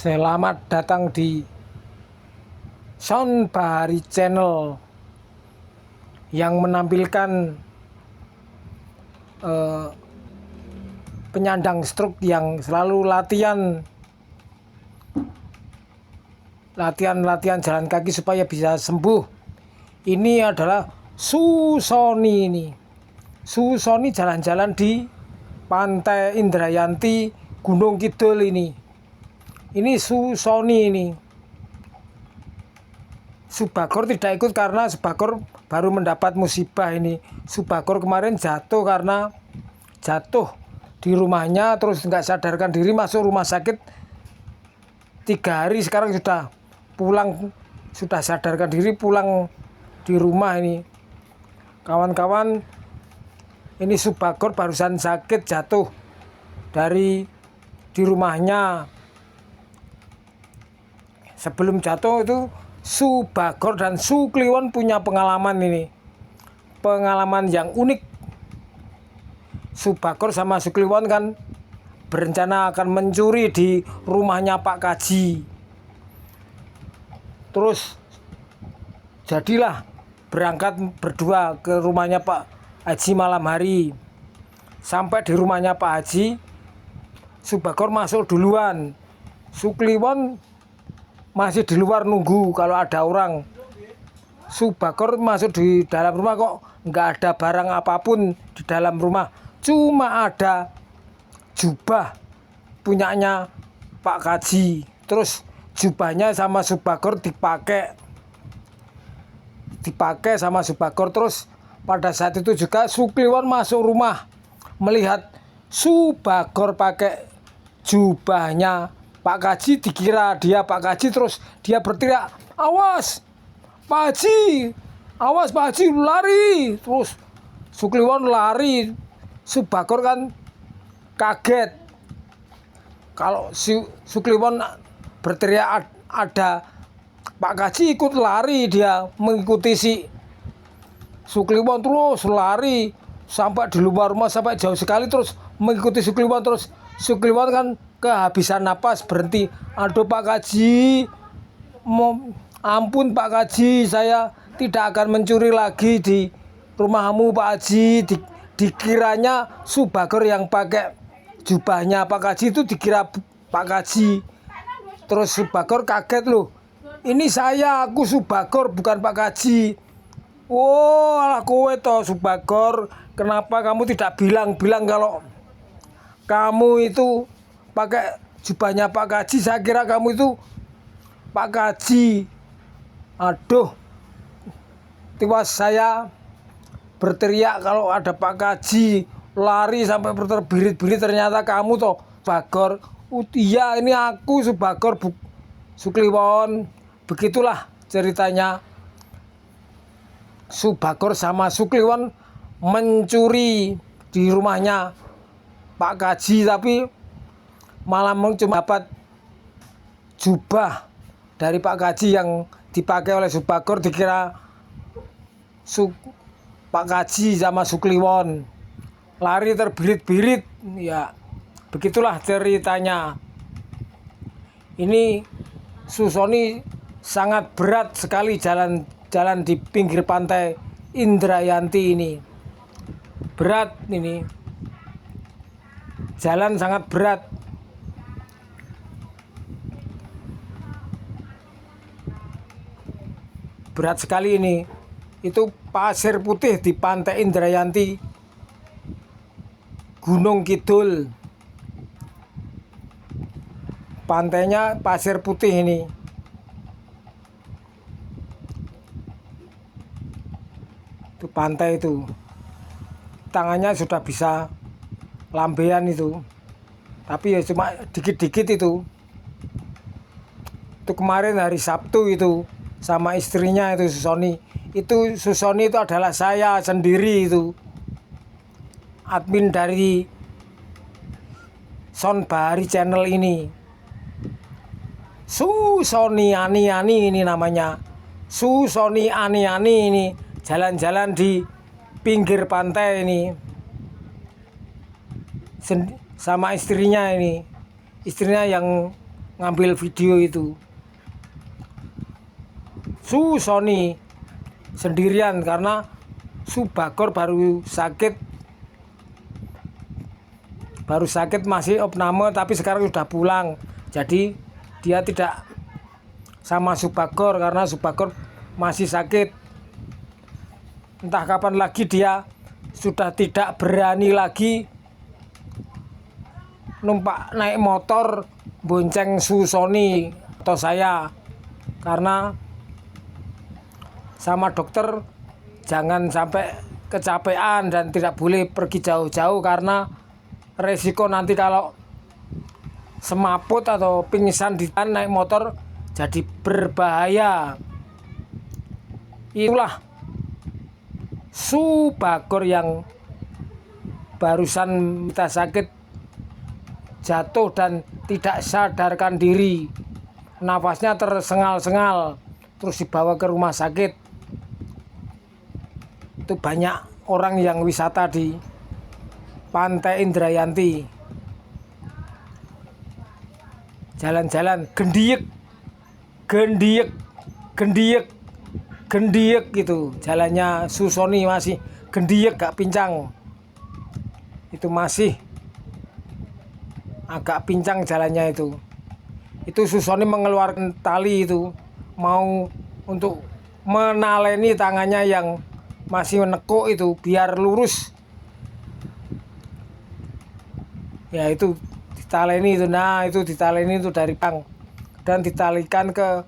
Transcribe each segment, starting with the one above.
Selamat datang di Sound Bahari Channel yang menampilkan penyandang stroke yang selalu latihan jalan kaki supaya bisa sembuh. Ini adalah Susoni ini. Susoni jalan-jalan di Pantai Indrayanti, Gunung Kidul ini. Ini Susoni ini. Subagor tidak ikut karena Subagor baru mendapat musibah ini. Subagor kemarin jatuh karena jatuh di rumahnya, terus nggak sadarkan diri, masuk rumah sakit 3 hari. Sekarang sudah pulang, sudah sadarkan diri, pulang di rumah ini. Kawan-kawan, ini Subagor barusan sakit, jatuh di rumahnya. Sebelum jatuh itu Subagor dan Sukliwon punya pengalaman ini. Pengalaman yang unik. Subagor sama Sukliwon kan berencana akan mencuri di rumahnya Pak Kaji. Terus jadilah berangkat berdua ke rumahnya Pak Haji malam hari. Sampai di rumahnya Pak Haji, Subagor masuk duluan. Sukliwon masih di luar nunggu kalau ada orang. Subagor masuk di dalam rumah, kok nggak ada barang apapun di dalam rumah, cuma ada jubah punyanya Pak Kaji. Terus jubahnya sama Subagor dipakai sama Subagor. Terus pada saat itu juga Sukliwon masuk rumah melihat Subagor pakai jubahnya Pak Kaji, dikira dia Pak Kaji. Terus dia berteriak, "Awas Pak Haji, awas Pak Haji, lari!" Terus Sukliwon lari. Subagor kan kaget. Kalau Sukliwon berteriak ada Pak Kaji, ikut lari, dia mengikuti si Sukliwon. Terus lari sampai di luar rumah, sampai jauh sekali, terus mengikuti Sukliwon. Terus Sukliwon kan kehabisan napas, berhenti. "Aduh Pak Kaji, ampun Pak Kaji, saya tidak akan mencuri lagi di rumahmu Pak Haji." Dikiranya Subagor yang pakai jubahnya Pak Kaji, itu dikira Pak Kaji. Terus Subagor kaget, "Loh, ini aku Subagor, bukan Pak Kaji." "Oh, alah kowe toh Subagor, kenapa kamu tidak bilang kalau kamu itu pakai jubahnya Pak Kaji? Saya kira kamu itu Pak Kaji." Aduh, tiwas saya berteriak kalau ada Pak Kaji, lari sampai terbirit-birit, ternyata kamu toh Subagor. "Iya, ini aku Subagor, Sukliwon." Begitulah ceritanya Subagor sama Sukliwon mencuri di rumahnya Pak Kaji, tapi malah cuma dapat jubah dari Pak Kaji yang dipakai oleh Subagor. Dikira Pak Kaji sama Sukliwon, lari terbirit-birit. Ya, begitulah ceritanya. Ini Susoni sangat berat sekali jalan di pinggir pantai Indrayanti ini. Berat ini. Jalan sangat berat. Berat sekali ini. Itu pasir putih di Pantai Indrayanti, Gunung Kidul. Pantainya pasir putih ini. Itu pantai itu. Tangannya sudah bisa lambean itu, tapi ya cuma dikit-dikit itu. Itu kemarin hari Sabtu itu sama istrinya itu Susoni. Itu Susoni itu adalah saya sendiri, itu admin dari Sound Bahari Channel ini. Susoni Ani-ani ini namanya. Susoni Ani-ani ini jalan-jalan di pinggir pantai ini sama istrinya ini. Istrinya yang ngambil video itu. Sony sendirian karena Subagor baru sakit masih opname, tapi sekarang sudah pulang. Jadi dia tidak sama Subagor karena Subagor masih sakit. Entah kapan lagi dia sudah tidak berani lagi numpak naik motor bonceng Sony atau saya, karena sama dokter jangan sampai kecapean dan tidak boleh pergi jauh-jauh karena resiko nanti kalau semaput atau pingsan di naik motor jadi berbahaya. Itulah Subagor yang barusan kita sakit, jatuh dan tidak sadarkan diri, nafasnya tersengal-sengal, terus dibawa ke rumah sakit. Itu banyak orang yang wisata di Pantai Indrayanti, jalan-jalan gendiyek gitu, jalannya Sony masih gendiyek, gak pincang. Itu masih agak pincang jalannya itu. Itu Sony mengeluarkan tali itu, mau untuk menaleni tangannya yang masih menekuk itu biar lurus. Ya itu ditaleni itu, nah itu ditaleni itu dari pang dan ditalikan ke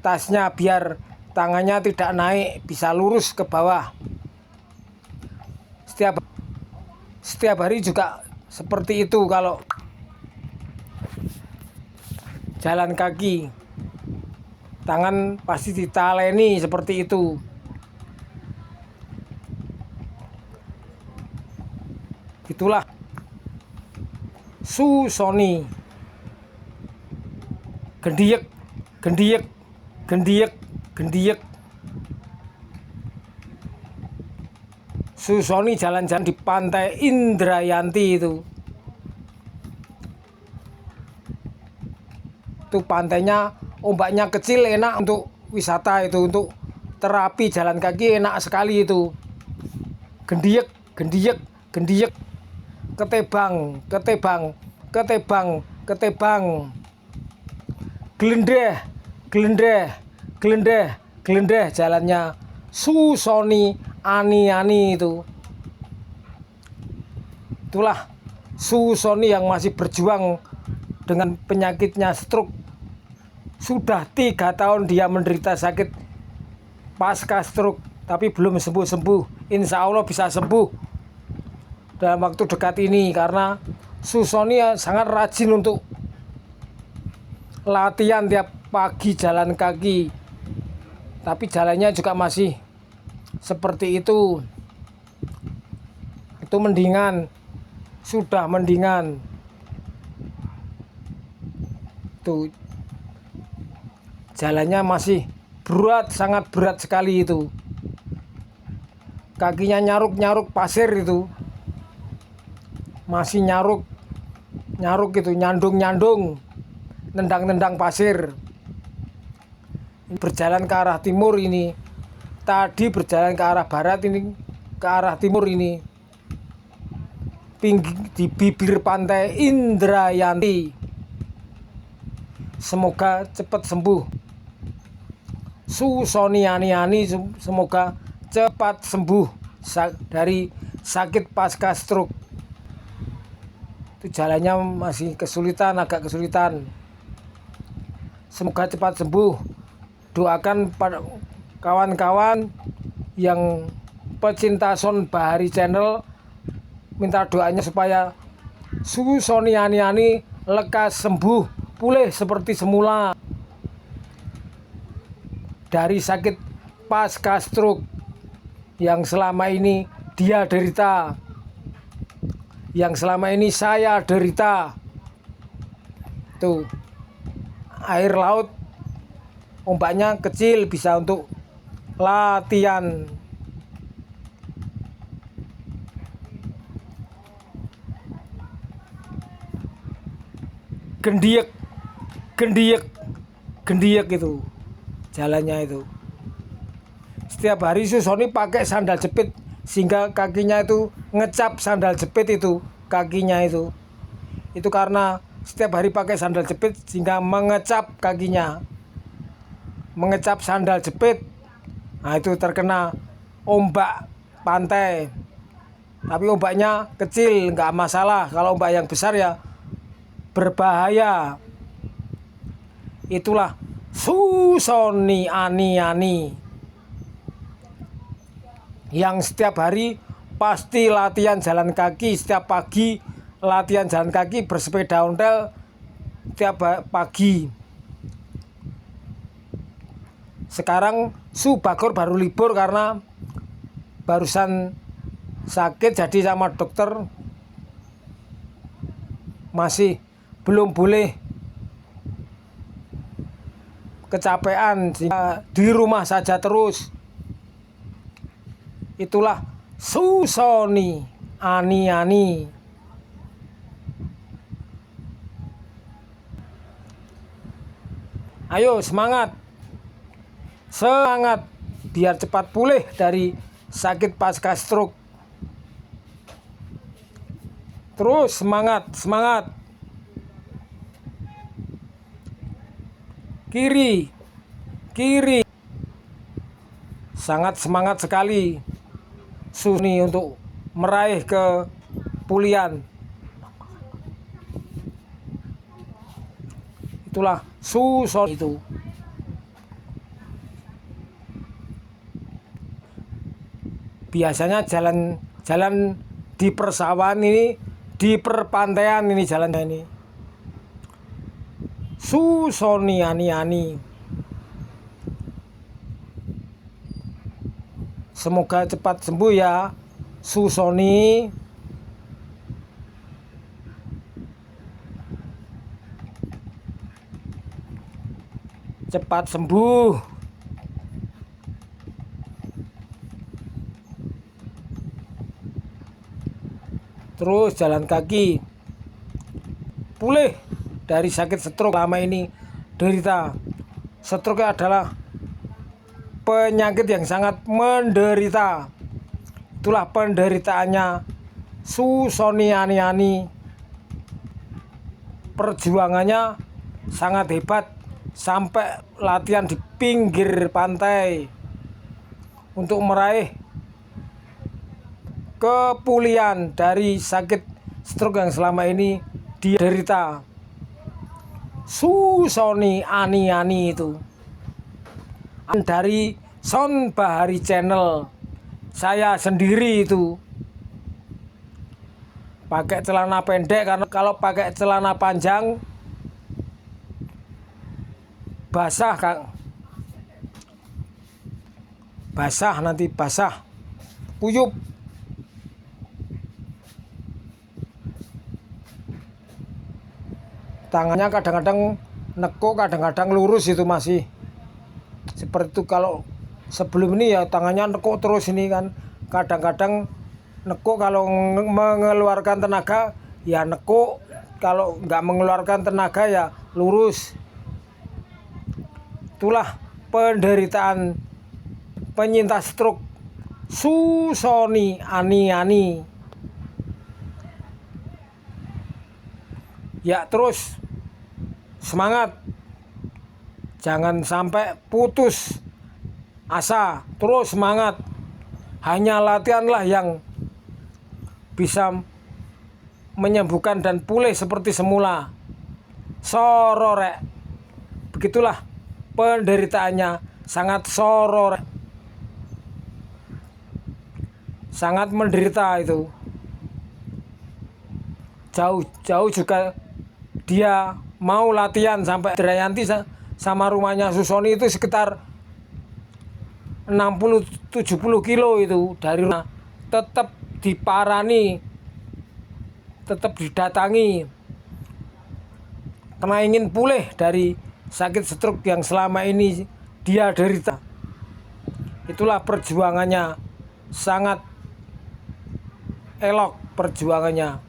tasnya biar tangannya tidak naik, bisa lurus ke bawah. Setiap hari juga seperti itu kalau jalan kaki, tangan pasti ditaleni seperti itu. Itulah Sony gendiyek. Sony jalan-jalan di Pantai Indrayanti itu. Itu pantainya ombaknya kecil, enak untuk wisata itu, untuk terapi jalan kaki enak sekali itu. Gendiyek. Ketebang. Glendeh jalannya Sony ani itu. Itulah Sony yang masih berjuang dengan penyakitnya stroke. Sudah 3 tahun dia menderita sakit pasca stroke, tapi belum sembuh-sembuh. Insya Allah bisa sembuh dalam waktu dekat ini, karena Sony sangat rajin untuk latihan tiap pagi jalan kaki, tapi jalannya juga masih seperti itu. Itu sudah mendingan. Tuh jalannya masih berat, sangat berat sekali itu. Kakinya nyaruk pasir itu. Masih nyaruk itu, nyandung, nendang pasir. Berjalan ke arah timur ini. Tadi berjalan ke arah barat, ini ke arah timur ini. Di bibir Pantai Indrayanti. Semoga cepat sembuh. Sony ani semoga cepat sembuh dari sakit pasca stroke. Itu jalannya masih agak kesulitan. Semoga cepat sembuh. Doakan pada kawan-kawan yang pecinta Son Bahari Channel, minta doanya supaya Sony ani lekas sembuh, pulih seperti semula dari sakit pasca stroke yang selama ini dia derita, yang selama ini saya derita. Tuh, air laut ombaknya kecil, bisa untuk latihan. Gendiyek gendiyek gendiyek itu jalannya itu. Setiap hari Susoni pakai sandal jepit sehingga kakinya itu ngecap sandal jepit itu kakinya itu. Itu karena setiap hari pakai sandal jepit sehingga mengecap kakinya, mengecap sandal jepit. Nah itu terkena ombak pantai. Tapi ombaknya kecil nggak masalah. Kalau ombak yang besar ya berbahaya. Itulah Susoni ani-ani yang setiap hari pasti latihan jalan kaki. Setiap pagi latihan jalan kaki, bersepeda ontel setiap pagi. Sekarang Subagor baru libur karena barusan sakit, jadi sama dokter masih belum boleh kecapean, di rumah saja terus. Itulah Susoni ani-ani. Ayo semangat, semangat biar cepat pulih dari sakit pasca stroke. Terus semangat, semangat. Kiri, kiri. Sangat semangat sekali Susoni untuk meraih kepulihan. Itulah Susoni itu. Biasanya jalan di persawahan ini, di perpantaian ini jalannya ini. Susoni ani-ani. Semoga cepat sembuh ya Susoni. Cepat sembuh. Terus jalan kaki, pulih dari sakit stroke. Lama ini derita. Stroke adalah penyakit yang sangat menderita. Itulah penderitaannya Susoni ani-ani. Perjuangannya sangat hebat, sampai latihan di pinggir pantai untuk meraih kepulihan dari sakit stroke yang selama ini dia derita. Susoni ani-ani itu dari Son Bahari Channel. Saya sendiri itu pakai celana pendek, karena kalau pakai celana panjang basah Kang, basah, nanti basah kuyup. Tangannya kadang-kadang nekuk, kadang-kadang lurus, itu masih seperti itu. Kalau sebelum ini ya tangannya nekuk terus ini kan, kadang-kadang nekuk kalau mengeluarkan tenaga ya nekuk, kalau nggak mengeluarkan tenaga ya lurus. Itulah penderitaan penyintas stroke Susoni ani-ani. Ya terus semangat, jangan sampai putus asa, terus semangat. Hanya latihanlah yang bisa menyembuhkan dan pulih seperti semula. Sororek, begitulah penderitaannya, sangat sororek, sangat menderita itu. Jauh-jauh juga dia mau latihan sampai Drayanti sama rumahnya Susoni itu sekitar 60-70 kilo itu dari rumah. Tetap diparani, tetap didatangi karena ingin pulih dari sakit stroke yang selama ini dia derita. Itulah perjuangannya, sangat elok perjuangannya.